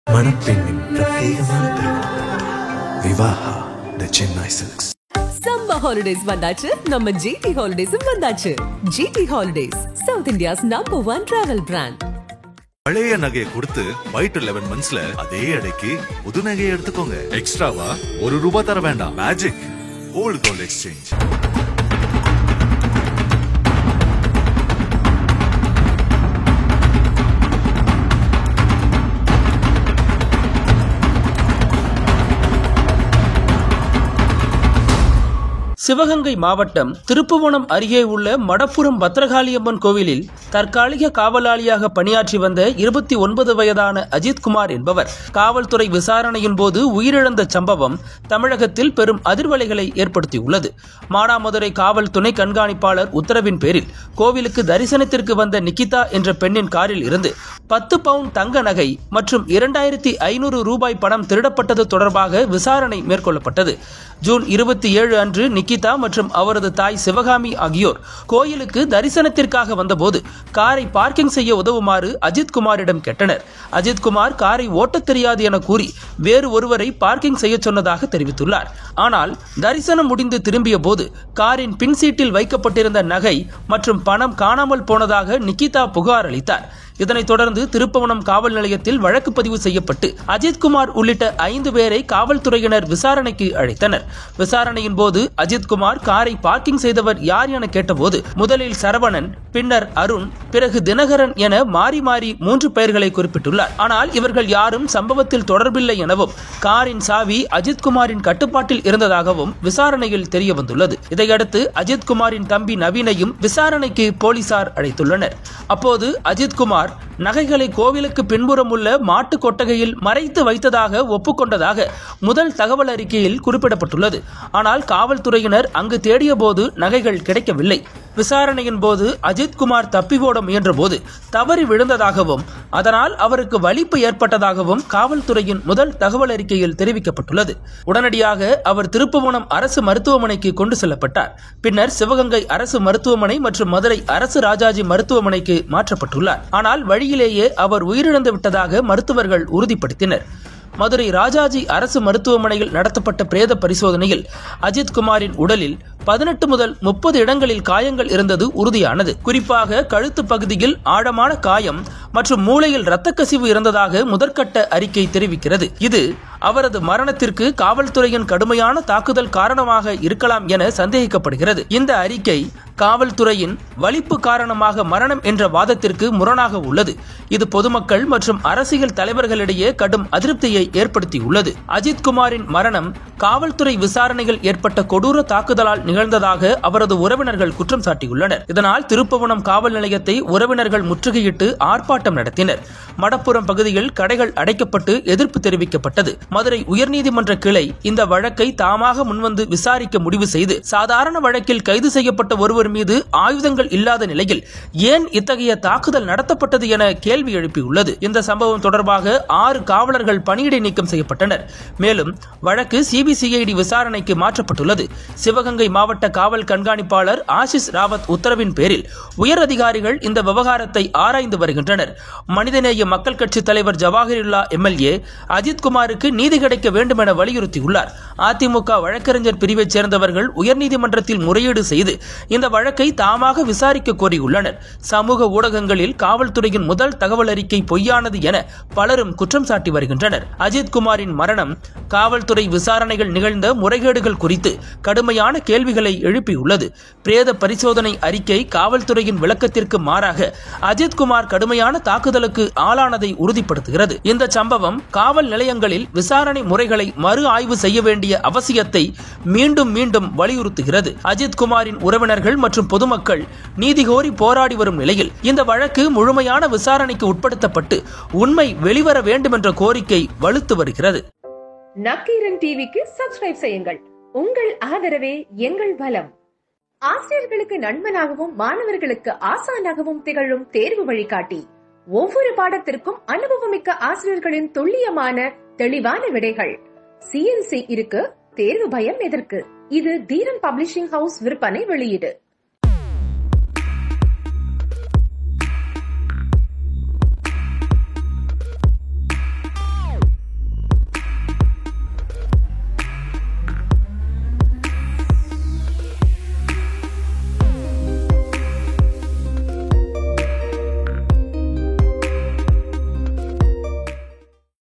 மணப்பெண்ணின் பிரத்யேகமான திருமணம் Vivaha the Chennai silks. Summer holidays வந்தாச்சு, நம்ம ஜிடி ஹாலிடேஸும் வந்தாச்சு. GT holidays, south India's number 1 travel brand. பழைய நகையை கொடுத்து வைட் 11 மந்த்ஸ்ல அதே அடைக்கு புது நகையை எடுத்துக்கோங்க. எக்ஸ்ட்ராவா ₹1 தர வேண்டாம். Magic old gold exchange. Sivaganga மாவட்டம் திருப்புவனம் அருகே உள்ள மடப்புரம் பத்ரகாளியம்மன் கோவிலில் தற்காலிக காவலாளியாக பணியாற்றி வந்த 29 வயதான அஜித்குமார் என்பவர் காவல்துறை விசாரணையின் போது உயிரிழந்த சம்பவம் தமிழகத்தில் பெரும் அதிர்வலைகளை ஏற்படுத்தியுள்ளது. மானாமதுரை காவல் துணை கண்காணிப்பாளர் உத்தரவின் பேரில் கோவிலுக்கு தரிசனத்திற்கு வந்த நிகிதா என்ற பெண்ணின் காரில் இருந்து 10 பவுண்ட் தங்க நகை மற்றும் ₹2500 பணம் திருடப்பட்டது தொடர்பாக விசாரணை மேற்கொள்ளப்பட்டது. ஜூன் 27 அன்று நிகிதா மற்றும் அவரது தாய் சிவகாமி ஆகியோர் கோயிலுக்கு தரிசனத்திற்காக வந்தபோது காரை பார்க்கிங் செய்ய உதவுமாறு அஜித்குமாரிடம் கேட்டனர். அஜித்குமார் காரை ஓட்டத் தெரியாது என கூறி வேறு ஒருவரை பார்க்கிங் செய்ய சொன்னதாக தெரிவித்துள்ளார். ஆனால் தரிசனம் முடிந்து திரும்பிய போது காரின் பின் சீட்டில் வைக்கப்பட்டிருந்த நகை மற்றும் பணம் காணாமல் போனதாக நிகிதா புகார் அளித்தார். இதனைத் தொடர்ந்து திருப்புவனம் காவல் நிலையத்தில் வழக்கு பதிவு செய்யப்பட்டு அஜித்குமார் உள்ளிட்ட 5 பேரை காவல்துறையினர் விசாரணைக்கு அழைத்தனர். விசாரணையின் போது அஜித்குமார் காரை பார்க்கிங் செய்தவர் யார் என கேட்டபோது முதலில் சரவணன், பின்னர் அருண், பிறகு தினகரன் என மாறி மாறி 3 பெயர்களை குறிப்பிட்டுள்ளார். ஆனால் இவர்கள் யாரும் சம்பவத்தில் தொடர்பில்லை எனவும் காரின் சாவி அஜித்குமாரின் கட்டுப்பாட்டில் இருந்ததாகவும் விசாரணையில் தெரியவந்துள்ளது. இதையடுத்து அஜித்குமாரின் தம்பி நவீனையும் விசாரணைக்கு போலீசார் அழைத்துள்ளனர். அப்போது அஜித்குமார் நகைகளை கோவிலுக்கு பின்புறம் உள்ள மாட்டு கொட்டகையில் மறைத்து வைத்ததாக ஒப்புக்கொண்டதாக முதல் தகவல் அறிக்கையில் குறிப்பிடப்பட்டுள்ளது. ஆனால் காவல்துறையினர் அங்கு தேடிய போது நகைகள் கிடைக்கவில்லை. விசாரணையின் போது அஜித்குமார் தப்பி ஓட முயன்ற போது தவறி விழுந்ததாகவும் அதனால் அவருக்கு வலிப்பு ஏற்பட்டதாகவும் காவல்துறையின் முதல் தகவல் அறிக்கையில் தெரிவிக்கப்பட்டுள்ளது. உடனடியாக அவர் திருப்புவனம் அரசு மருத்துவமனைக்கு கொண்டு செல்லப்பட்டார். பின்னர் சிவகங்கை அரசு மருத்துவமனை மற்றும் மதுரை அரசு ராஜாஜி மருத்துவமனைக்கு மாற்றப்பட்டுள்ளார். ஆனால் வழியிலேயே அவர் உயிரிழந்து விட்டதாக மருத்துவர்கள் உறுதிப்படுத்தினர். மதுரை ராஜாஜி அரசு மருத்துவமனையில் நடத்தப்பட்ட பிரேத பரிசோதனையில் அஜித்குமாரின் உடலில் 18 முதல் 30 இடங்களில் காயங்கள் இருந்தது உறுதியானது. குறிப்பாக கழுத்து பகுதியில் ஆழமான காயம் மற்றும் மூளையில் இரத்த கசிவு இருந்ததாக முதற்கட்ட அறிக்கை தெரிவிக்கிறது. இது அவரது மரணத்திற்கு காவல்துறையின் கடுமையான தாக்குதல் காரணமாக இருக்கலாம் என சந்தேகிக்கப்படுகிறது. இந்த அறிக்கை காவல்துறையின் வலிப்பு காரணமாக மரணம் என்ற வாதத்திற்கு முரணாக உள்ளது. இது பொதுமக்கள் மற்றும் அரசியல் தலைவர்களிடையே கடும் அதிருப்தியை ஏற்படுத்தியுள்ளது. அஜித்குமாரின் மரணம் காவல்துறை விசாரணையில் ஏற்பட்ட கொடூர தாக்குதலால் நிகழ்ந்ததாக அவரது உறவினர்கள் குற்றம் சாட்டியுள்ளனர். இதனால் திருப்புவனம் காவல் நிலையத்தை உறவினர்கள் முற்றுகையிட்டு ஆர்ப்பாட்டம் நடத்தினர். மடப்புரம் பகுதியில் கடைகள் அடைக்கப்பட்டு எதிர்ப்பு தெரிவிக்கப்பட்டது. மதுரை உயர்நீதிமன்ற கிளை இந்த வழக்கை தாமாக முன்வந்து விசாரிக்க முடிவு செய்து சாதாரண வழக்கில் கைது செய்யப்பட்ட ஒருவர் மீது ஆயுதங்கள் இல்லாத நிலையில் ஏன் இத்தகைய தாக்குதல் நடத்தப்பட்டது என கேள்வி எழுப்பியுள்ளது. இந்த சம்பவம் தொடர்பாக 6 காவலர்கள் பணியிடை நீக்கம் செய்யப்பட்டனர். மேலும் வழக்கு சிபிசிஐடி விசாரணைக்கு மாற்றப்பட்டுள்ளது. சிவகங்கை மாவட்ட காவல் கண்காணிப்பாளர் ஆசிஷ் ராவத் உத்தரவின் பேரில் உயர் அதிகாரிகள் இந்த விவகாரத்தை ஆராய்ந்து வருகின்றனர். மனிதநேய மக்கள் கட்சி தலைவர் ஜவாஹிருல்லா எம்எல்ஏ அஜித்குமாருக்கு நீதி கிடைக்க வேண்டும் என வலியுறுத்தியுள்ளார். அதிமுக வழக்கறிஞர் பிரிவைச் சேர்ந்தவர்கள் உயர்நீதிமன்றத்தில் முறையீடு செய்து இந்த வழக்கை தாமாக விசாரிக்க கோரியுள்ளனர். சமூக ஊடகங்களில் காவல்துறையின் முதல் தகவல் அறிக்கை பொய்யானது என பலரும் குற்றம் சாட்டி வருகின்றனர். அஜித்குமாரின் மரணம் காவல்துறை விசாரணைகள் நிகழ்ந்த முறைகேடுகள் குறித்து கடுமையான கேள்விகளை எழுப்பியுள்ளது. பிரேத பரிசோதனை அறிக்கை காவல்துறையின் விளக்கத்திற்கு மாறாக அஜித்குமார் கடுமையான தாக்குதலுக்கு ஆளானதை உறுதிப்படுத்துகிறது. இந்த சம்பவம் காவல் நிலையங்களில் விசாரணை முறைகளை மறு ஆய்வு செய்ய வேண்டிய அவசியத்தை மீண்டும் மீண்டும் வலியுறுத்துகிறது. அஜித்குமாரின் உறவினர்கள் மற்றும் பொதுமக்கள் நீதி கோரி போராடி வரும் நிலையில் இந்த வழக்கு முழுமையான விசாரணைக்கு உட்படுத்தப்பட்டு உண்மை வெளிவர வேண்டும் என்ற கோரிக்கை வலுத்து வருகிறது. நக்கீரன் டிவிக்கு சப்ஸ்கிரைப் செய்யுங்கள். உங்கள் ஆதரவே எங்கள் பலம். ஆசிரியர்களுக்கு நண்பனாகவும் மாணவர்களுக்கு ஆசானாகவும் திகழும் தேர்வு வழிகாட்டி. ஒவ்வொரு பாடத்திற்கும் அனுபவமிக்க ஆசிரியர்களின் துல்லியமான தெளிவான விடைகள். CNC இருக்கு, தேர்வு பயம் எதற்கு? இது தீரன் பப்ளிஷிங் ஹவுஸ் விற்பனை வெளியீடு.